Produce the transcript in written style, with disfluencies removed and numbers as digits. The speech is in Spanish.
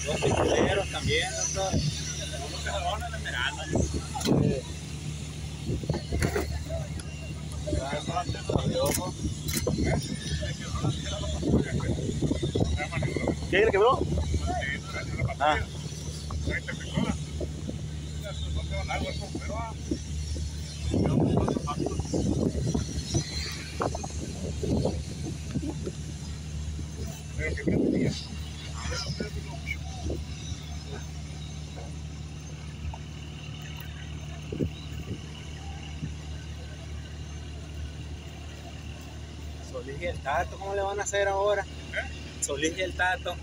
Los picoleros también, doctor. Unos cazadones de esmeralda. ¿Qué le quebró? Ah. Solís y el Tato, ¿cómo le van a hacer ahora? Solís y el Tato.